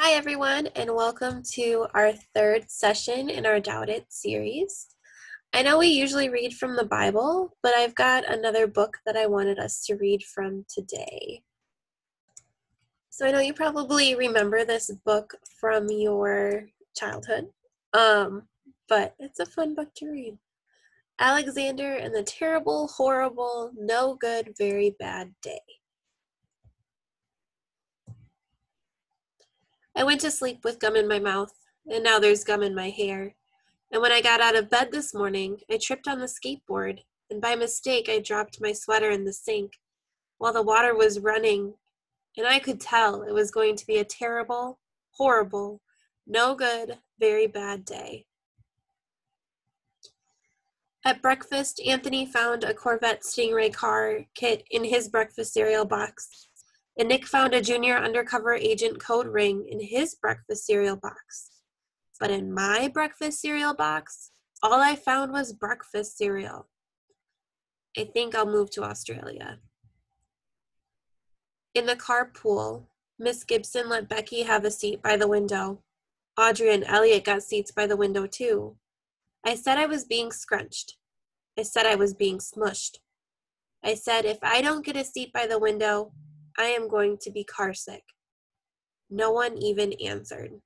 Hi, everyone, and welcome to our third session in our Doubt It series. I know we usually read from the Bible, but I've got another book that I wanted us to read from today. So I know you probably remember this book from your childhood, but it's a fun book to read. Alexander and the Terrible, Horrible, No Good, Very Bad Day. I went to sleep with gum in my mouth, and now there's gum in my hair. And when I got out of bed this morning, I tripped on the skateboard, and by mistake I dropped my sweater in the sink while the water was running, and I could tell it was going to be a terrible, horrible, no good, very bad day. At breakfast, Anthony found a Corvette Stingray car kit in his breakfast cereal box, and Nick found a junior undercover agent code ring in his breakfast cereal box. But in my breakfast cereal box, all I found was breakfast cereal. I think I'll move to Australia. In the carpool, Miss Gibson let Becky have a seat by the window. Audrey and Elliot got seats by the window too. I said I was being scrunched. I said I was being smushed. I said if I don't get a seat by the window, I am going to be carsick. No one even answered.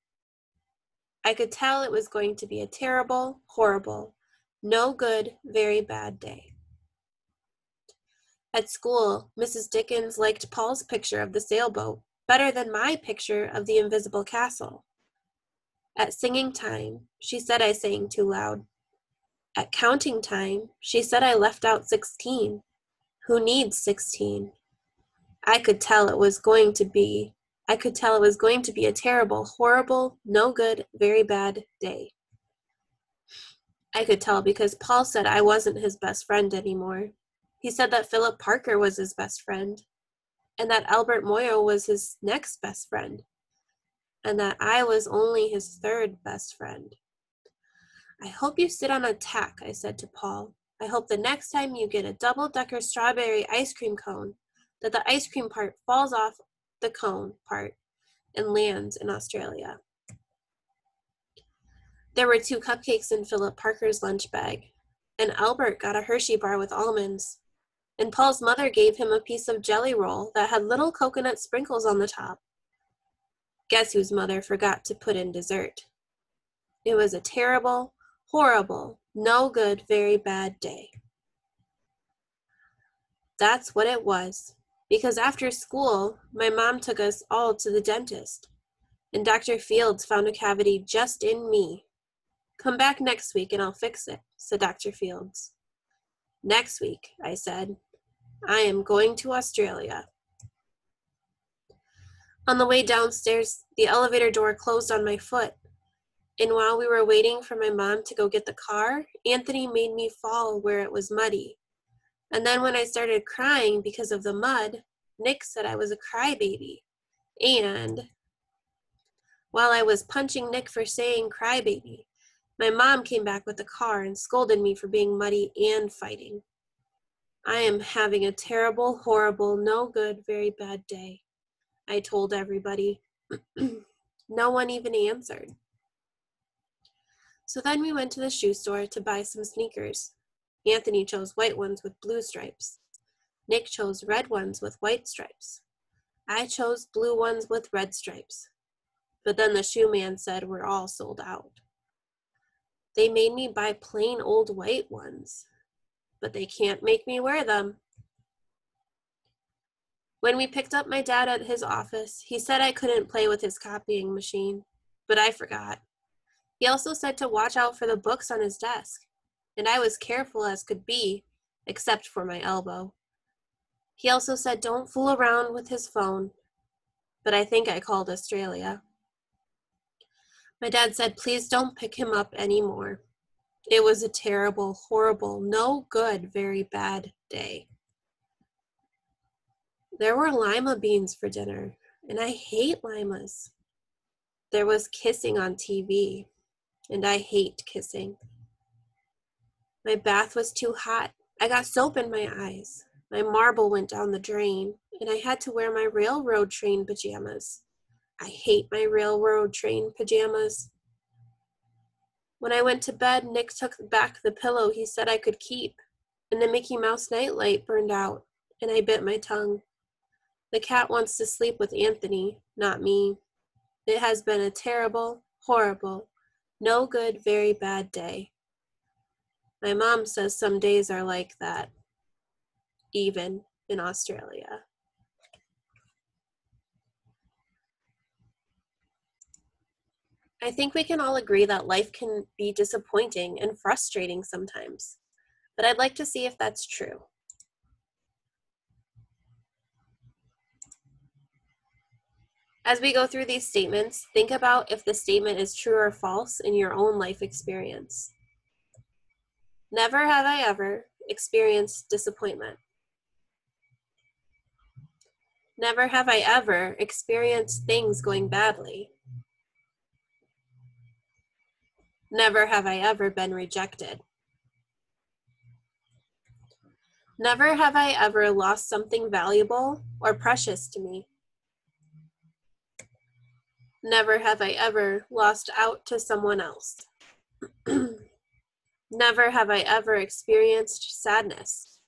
I could tell it was going to be a terrible, horrible, no good, very bad day. At school, Mrs. Dickens liked Paul's picture of the sailboat better than my picture of the invisible castle. At singing time, she said I sang too loud. At counting time, she said I left out 16. Who needs 16? I could tell it was going to be a terrible, horrible, no good, very bad day. I could tell because Paul said I wasn't his best friend anymore. He said that Philip Parker was his best friend, and that Albert Moyo was his next best friend, and that I was only his third best friend. I hope you sit on a tack, I said to Paul. I hope the next time you get a double-decker strawberry ice cream cone, that the ice cream part falls off the cone part and lands in Australia. There were 2 cupcakes in Philip Parker's lunch bag, and Albert got a Hershey bar with almonds, and Paul's mother gave him a piece of jelly roll that had little coconut sprinkles on the top. Guess whose mother forgot to put in dessert? It was a terrible, horrible, no good, very bad day. That's what it was, because after school, my mom took us all to the dentist, and Dr. Fields found a cavity just in me. Come back next week and I'll fix it, said Dr. Fields. Next week, I said. I am going to Australia. On the way downstairs, the elevator door closed on my foot, and while we were waiting for my mom to go get the car, Anthony made me fall where it was muddy. And then when I started crying because of the mud, Nick said I was a crybaby. And while I was punching Nick for saying crybaby, my mom came back with the car and scolded me for being muddy and fighting. I am having a terrible, horrible, no good, very bad day, I told everybody. No one even answered. So then we went to the shoe store to buy some sneakers. Anthony chose white ones with blue stripes. Nick chose red ones with white stripes. I chose blue ones with red stripes. But then the shoe man said we're all sold out. They made me buy plain old white ones, but they can't make me wear them. When we picked up my dad at his office, he said I couldn't play with his copying machine, but I forgot. He also said to watch out for the books on his desk, and I was careful as could be, except for my elbow. He also said don't fool around with his phone, but I think I called Australia. My dad said please don't pick him up anymore. It was a terrible, horrible, no good, very bad day. There were lima beans for dinner, and I hate limas. There was kissing on TV, and I hate kissing. My bath was too hot. I got soap in my eyes. My marble went down the drain, and I had to wear my railroad train pajamas. I hate my railroad train pajamas. When I went to bed, Nick took back the pillow he said I could keep, and the Mickey Mouse nightlight burned out, and I bit my tongue. The cat wants to sleep with Anthony, not me. It has been a terrible, horrible, no good, very bad day. My mom says some days are like that, even in Australia. I think we can all agree that life can be disappointing and frustrating sometimes, but I'd like to see if that's true. As we go through these statements, think about if the statement is true or false in your own life experience. Never have I ever experienced disappointment. Never have I ever experienced things going badly. Never have I ever been rejected. Never have I ever lost something valuable or precious to me. Never have I ever lost out to someone else. Never have I ever experienced sadness.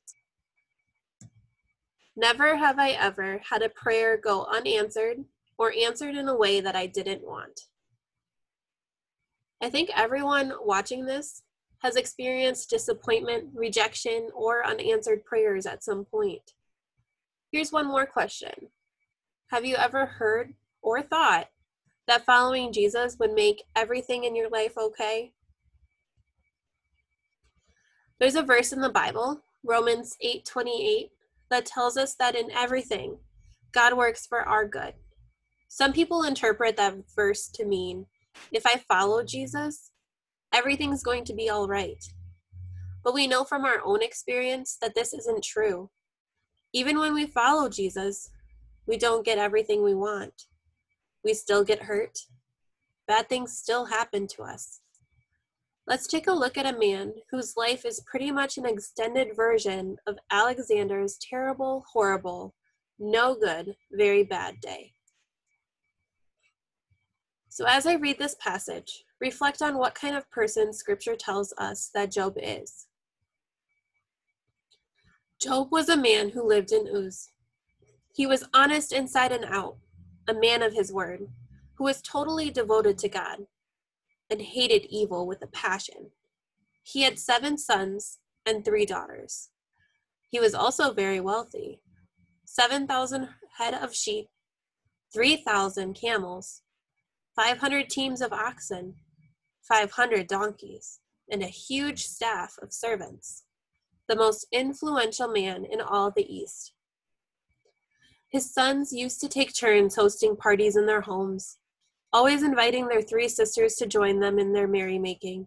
Never have I ever had a prayer go unanswered or answered in a way that I didn't want. I think everyone watching this has experienced disappointment, rejection, or unanswered prayers at some point. Here's one more question. Have you ever heard or thought that following Jesus would make everything in your life okay? There's a verse in the Bible, Romans 8:28, that tells us that in everything, God works for our good. Some people interpret that verse to mean, if I follow Jesus, everything's going to be all right. But we know from our own experience that this isn't true. Even when we follow Jesus, we don't get everything we want. We still get hurt. Bad things still happen to us. Let's take a look at a man whose life is pretty much an extended version of Alexander's terrible, horrible, no good, very bad day. So as I read this passage, reflect on what kind of person Scripture tells us that Job is. Job was a man who lived in Uz. He was honest inside and out, a man of his word, who was totally devoted to God and hated evil with a passion. He had 7 sons and 3 daughters. He was also very wealthy. 7,000 head of sheep, 3,000 camels, 500 teams of oxen, 500 donkeys, and a huge staff of servants, the most influential man in all the East. His sons used to take turns hosting parties in their homes, always inviting their 3 sisters to join them in their merrymaking.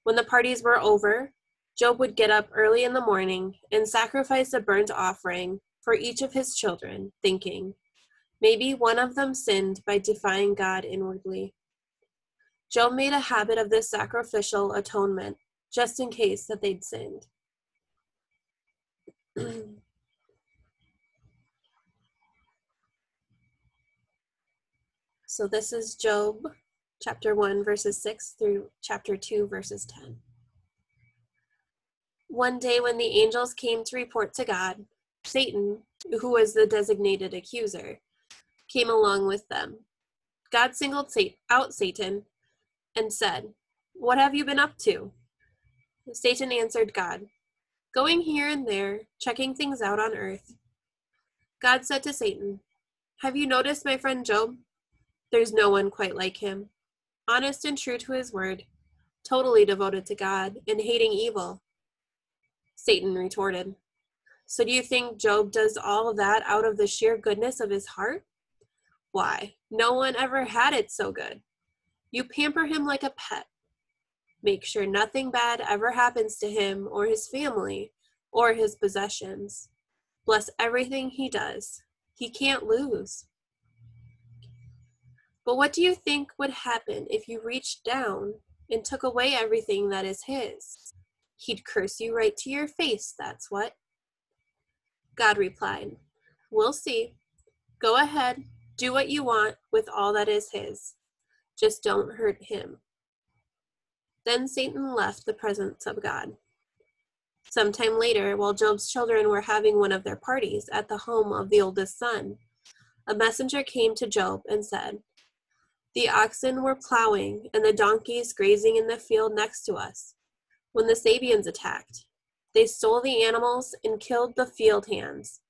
When the parties were over, Job would get up early in the morning and sacrifice a burnt offering for each of his children, thinking, maybe one of them sinned by defying God inwardly. Job made a habit of this sacrificial atonement, just in case that they'd sinned. So this is Job chapter 1, verses 6 through chapter 2, verses 10. One day when the angels came to report to God, Satan, who was the designated accuser, came along with them. God singled out Satan and said, "What have you been up to?" Satan answered God, "Going here and there, checking things out on earth." God said to Satan, "Have you noticed my friend Job? There's no one quite like him. Honest and true to his word, totally devoted to God and hating evil." Satan retorted, "So do you think Job does all of that out of the sheer goodness of his heart? Why, no one ever had it so good. You pamper him like a pet. Make sure nothing bad ever happens to him or his family or his possessions. Bless everything he does. He can't lose. But what do you think would happen if you reached down and took away everything that is his? He'd curse you right to your face, that's what." God replied, "We'll see. Go ahead, Do what you want with all that is his. Just don't hurt him." Then Satan left the presence of God. Sometime later, while Job's children were having one of their parties at the home of the oldest son, a messenger came to Job and said, "The oxen were plowing and the donkeys grazing in the field next to us when the Sabians attacked. They stole the animals and killed the field hands.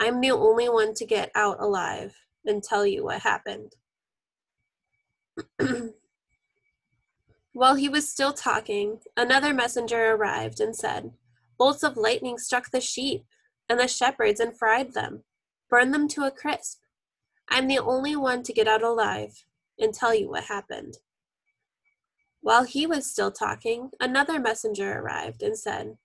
I'm the only one to get out alive and tell you what happened." While he was still talking, another messenger arrived and said, "Bolts of lightning struck the sheep and the shepherds and fried them, burned them to a crisp. I'm the only one to get out alive and tell you what happened." While he was still talking, another messenger arrived and said,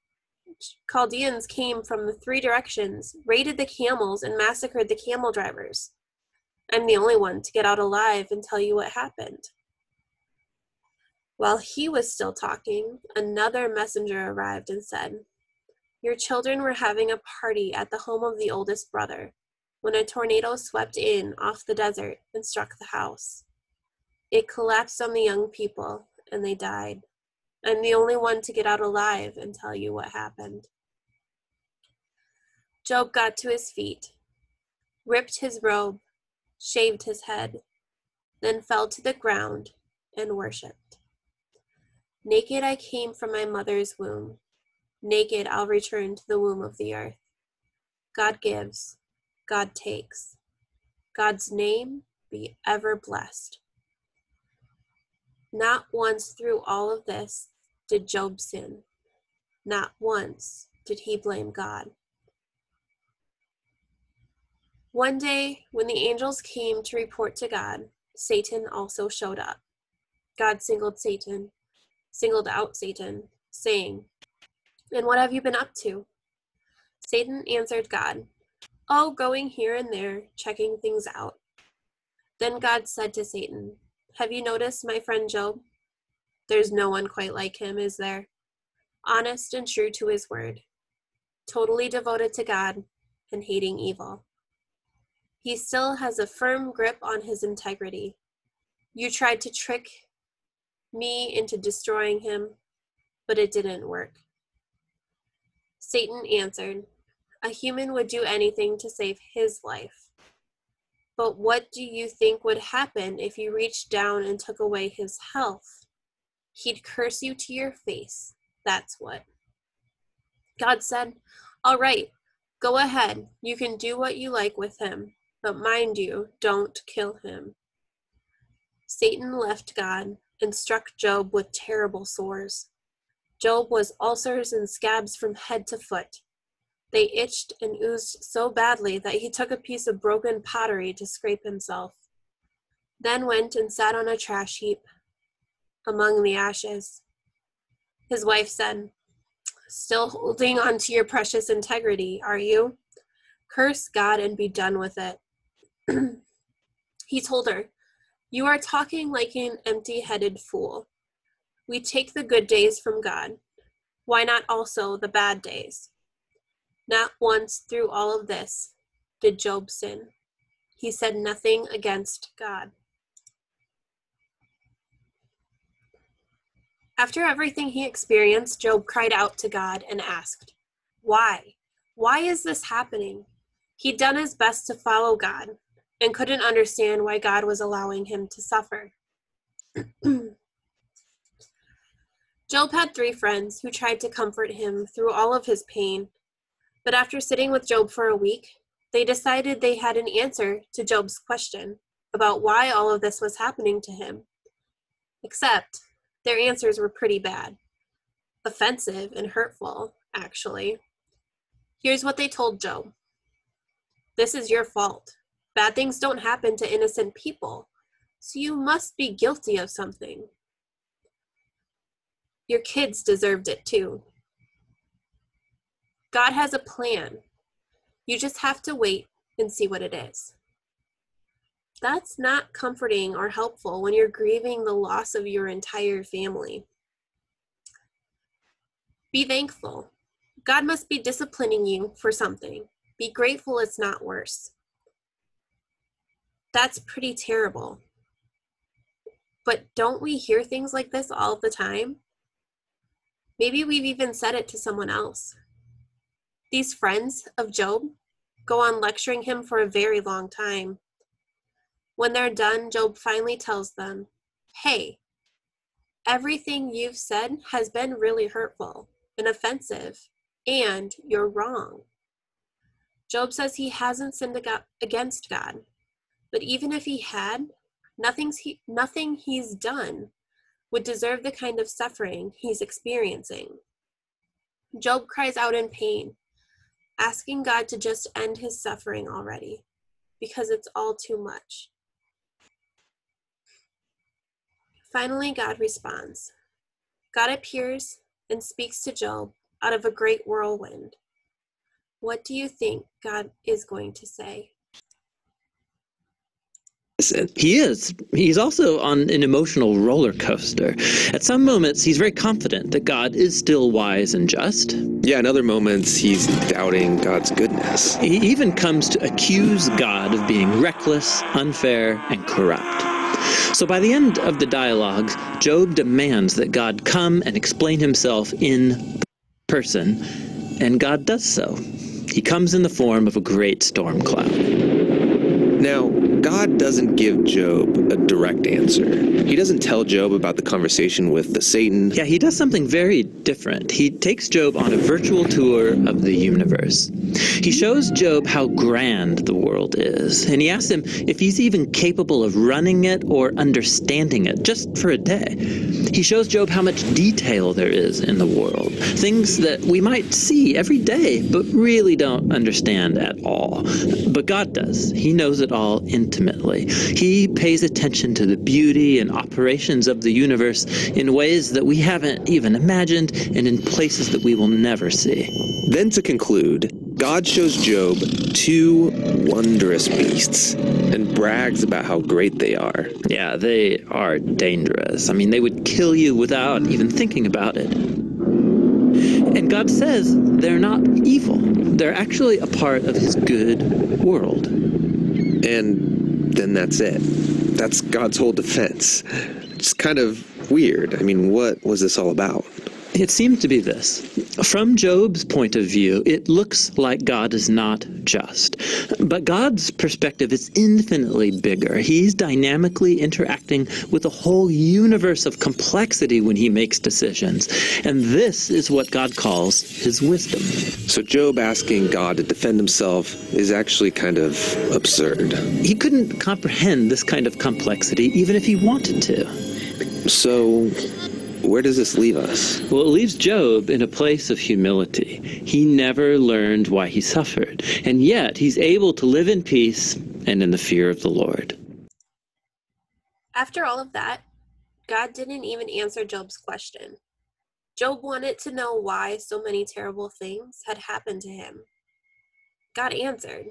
"Chaldeans came from the 3 directions, raided the camels, and massacred the camel drivers. I'm the only one to get out alive and tell you what happened." While he was still talking, another messenger arrived and said, "Your children were having a party at the home of the oldest brother when a tornado swept in off the desert and struck the house. It collapsed on the young people, and they died. I'm the only one to get out alive and tell you what happened." Job got to his feet, ripped his robe, shaved his head, then fell to the ground and worshipped. "Naked I came from my mother's womb. Naked I'll return to the womb of the earth. God gives, God takes. God's name be ever blessed." Not once through all of this did Job sin. Not once did he blame God. One day, when the angels came to report to God, Satan also showed up. God singled out Satan, saying, "And what have you been up to?" Satan answered God, "Oh, going here and there, checking things out." Then God said to Satan, "Have you noticed my friend Job? There's no one quite like him, is there? Honest and true to his word, totally devoted to God and hating evil. He still has a firm grip on his integrity. You tried to trick me into destroying him, but it didn't work." Satan answered, "A human would do anything to save his life. But what do you think would happen if you reached down and took away his health? He'd curse you to your face, that's what." God said, "All right, go ahead. You can do what you like with him, but mind you, don't kill him." Satan left God and struck Job with terrible sores. Job was ulcers and scabs from head to foot. They itched and oozed so badly that he took a piece of broken pottery to scrape himself, then went and sat on a trash heap among the ashes. His wife said, "Still holding on to your precious integrity, are you? Curse God and be done with it." He told her, "You are talking like an empty-headed fool. We take the good days from God. Why not also the bad days?" Not once through all of this did Job sin. He said nothing against God. After everything he experienced, Job cried out to God and asked, "Why? Why is this happening?" He'd done his best to follow God and couldn't understand why God was allowing him to suffer. Job had 3 friends who tried to comfort him through all of his pain, but after sitting with Job for a week, they decided they had an answer to Job's question about why all of this was happening to him. Except their answers were pretty bad. Offensive and hurtful, actually. Here's what they told Job. "This is your fault. Bad things don't happen to innocent people, so you must be guilty of something. Your kids deserved it too. God has a plan. You just have to wait and see what it is." That's not comforting or helpful when you're grieving the loss of your entire family. Be thankful. God must be disciplining you for something. Be grateful it's not worse. That's pretty terrible. But don't we hear things like this all the time? Maybe we've even said it to someone else. These friends of Job go on lecturing him for a very long time. When they're done, Job finally tells them, "Hey, everything you've said has been really hurtful and offensive, and you're wrong." Job says he hasn't sinned against God, but even if he had, nothing he's done would deserve the kind of suffering he's experiencing. Job cries out in pain, asking God to just end his suffering already, because it's all too much. Finally, God responds. God appears and speaks to Job out of a great whirlwind. What do you think God is going to say? He is. He's also on an emotional roller coaster. At some moments, he's very confident that God is still wise and just. Yeah, in other moments, he's doubting God's goodness. He even comes to accuse God of being reckless, unfair, and corrupt. So by the end of the dialogues, Job demands that God come and explain himself in person, and God does so. He comes in the form of a great storm cloud. Now, God doesn't give Job a direct answer. He doesn't tell Job about the conversation with the Satan. Yeah, he does something very different. He takes Job on a virtual tour of the universe. He shows Job how grand the world is, and he asks him if he's even capable of running it or understanding it, just for a day. He shows Job how much detail there is in the world, things that we might see every day, but really don't understand at all. But God does. He knows it all intimately. He pays attention to the beauty and operations of the universe in ways that we haven't even imagined and in places that we will never see. Then to conclude, God shows Job two wondrous beasts and brags about how great they are. Yeah, they are dangerous. I mean, they would kill you without even thinking about it. And God says they're not evil. They're actually a part of his good world. And then that's it. That's God's whole defense. It's kind of weird. I mean, what was this all about? It seems to be this. From Job's point of view, it looks like God is not just. But God's perspective is infinitely bigger. He's dynamically interacting with a whole universe of complexity when he makes decisions. And this is what God calls his wisdom. So Job asking God to defend himself is actually kind of absurd. He couldn't comprehend this kind of complexity even if he wanted to. So where does this leave us? Well, it leaves Job in a place of humility. He never learned why he suffered, and yet he's able to live in peace and in the fear of the Lord. After all of that, God didn't even answer Job's question. Job wanted to know why so many terrible things had happened to him. God answered,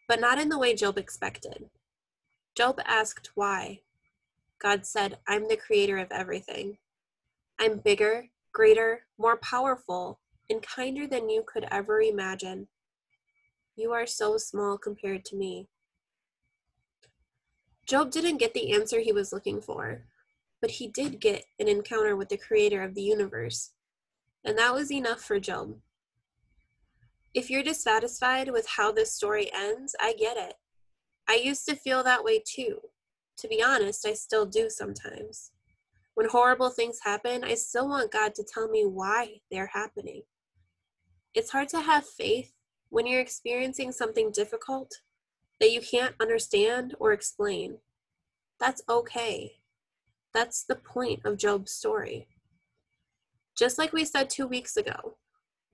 but not in the way Job expected. Job asked why. God said, "I'm the creator of everything. I'm bigger, greater, more powerful, and kinder than you could ever imagine. You are so small compared to me." Job didn't get the answer he was looking for, but he did get an encounter with the creator of the universe, and that was enough for Job. If you're dissatisfied with how this story ends, I get it. I used to feel that way too. To be honest, I still do sometimes. When horrible things happen, I still want God to tell me why they're happening. It's hard to have faith when you're experiencing something difficult that you can't understand or explain. That's okay. That's the point of Job's story. Just like we said 2 weeks ago,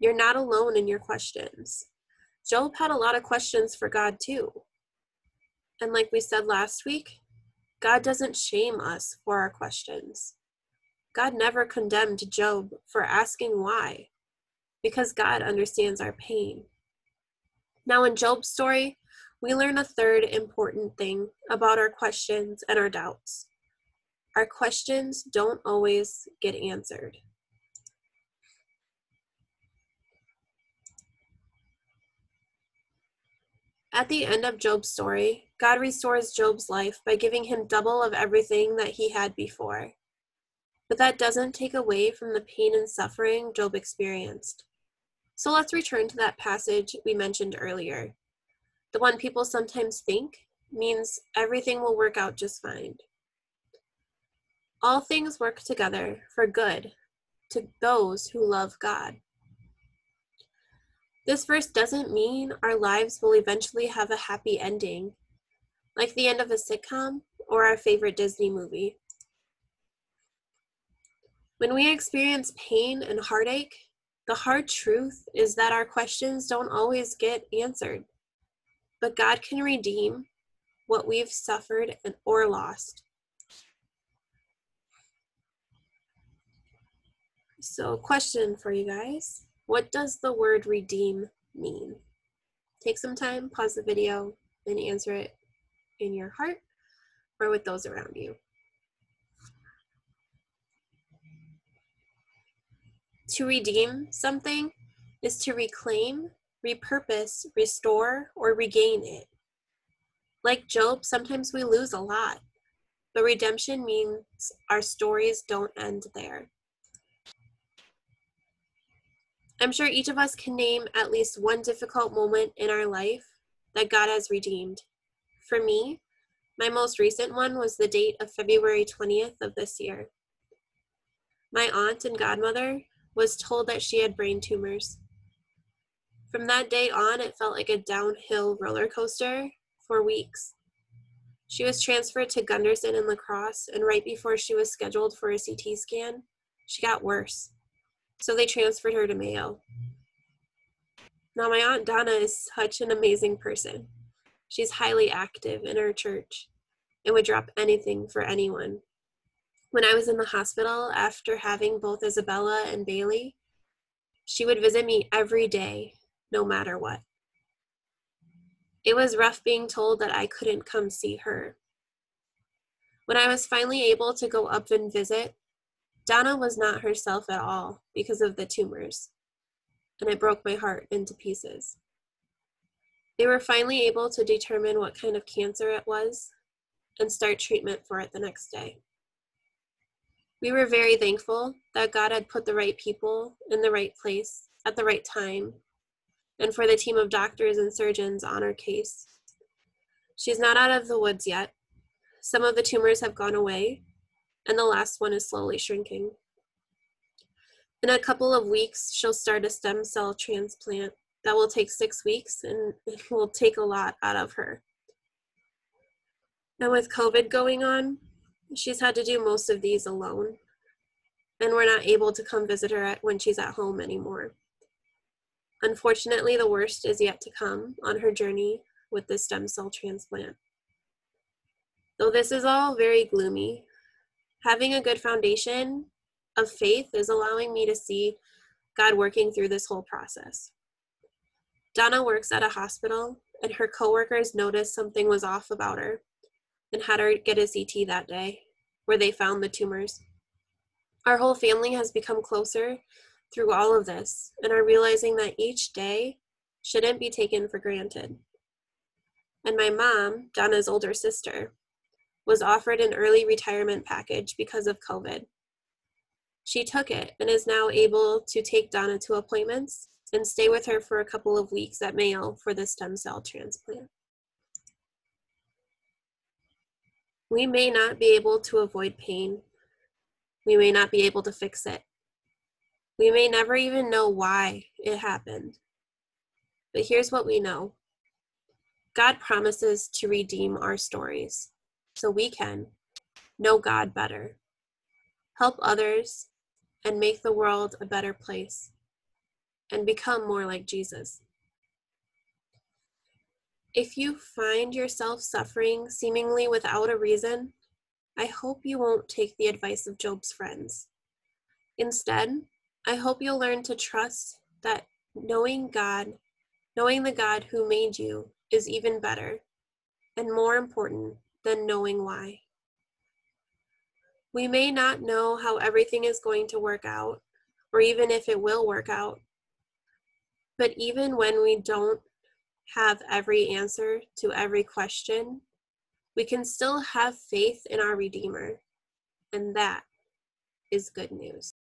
you're not alone in your questions. Job had a lot of questions for God too. And like we said last week, God doesn't shame us for our questions. God never condemned Job for asking why, because God understands our pain. Now in Job's story, we learn a third important thing about our questions and our doubts. Our questions don't always get answered. At the end of Job's story, God restores Job's life by giving him double of everything that he had before. But that doesn't take away from the pain and suffering Job experienced. So let's return to that passage we mentioned earlier. The one people sometimes think means everything will work out just fine. All things work together for good to those who love God. This verse doesn't mean our lives will eventually have a happy ending, like the end of a sitcom or our favorite Disney movie. When we experience pain and heartache, the hard truth is that our questions don't always get answered, but God can redeem what we've suffered or lost. So, question for you guys. What does the word redeem mean? Take some time, pause the video, and answer it in your heart or with those around you. To redeem something is to reclaim, repurpose, restore, or regain it. Like Job, sometimes we lose a lot, but redemption means our stories don't end there. I'm sure each of us can name at least one difficult moment in our life that God has redeemed. For me, my most recent one was the date of February 20th of this year. My aunt and godmother was told that she had brain tumors. From that day on, it felt like a downhill roller coaster for weeks. She was transferred to Gunderson in La Crosse, and right before she was scheduled for a CT scan, she got worse. So they transferred her to Mayo. Now, my Aunt Donna is such an amazing person. She's highly active in her church and would drop anything for anyone. When I was in the hospital after having both Isabella and Bailey, she would visit me every day, no matter what. It was rough being told that I couldn't come see her. When I was finally able to go up and visit, Donna was not herself at all because of the tumors, and it broke my heart into pieces. They were finally able to determine what kind of cancer it was and start treatment for it the next day. We were very thankful that God had put the right people in the right place at the right time, and for the team of doctors and surgeons on her case. She's not out of the woods yet. Some of the tumors have gone away, and the last one is slowly shrinking. In a couple of weeks, she'll start a stem cell transplant that will take 6 weeks, and it will take a lot out of her. And with COVID going on, she's had to do most of these alone, and we're not able to come visit her when she's at home anymore. Unfortunately, the worst is yet to come on her journey with this stem cell transplant. Though this is all very gloomy, having a good foundation of faith is allowing me to see God working through this whole process. Donna works at a hospital, and her coworkers noticed something was off about her and had her get a CT that day, where they found the tumors. Our whole family has become closer through all of this and are realizing that each day shouldn't be taken for granted. And my mom, Donna's older sister, was offered an early retirement package because of COVID. She took it and is now able to take Donna to appointments and stay with her for a couple of weeks at Mayo for the stem cell transplant. We may not be able to avoid pain. We may not be able to fix it. We may never even know why it happened. But here's what we know. God promises to redeem our stories so we can know God better, help others, and make the world a better place, and become more like Jesus. If you find yourself suffering seemingly without a reason, I hope you won't take the advice of Job's friends. Instead, I hope you'll learn to trust that knowing the God who made you, is even better and more important than knowing why. We may not know how everything is going to work out, or even if it will work out, but even when we don't have every answer to every question, we can still have faith in our Redeemer, and that is good news.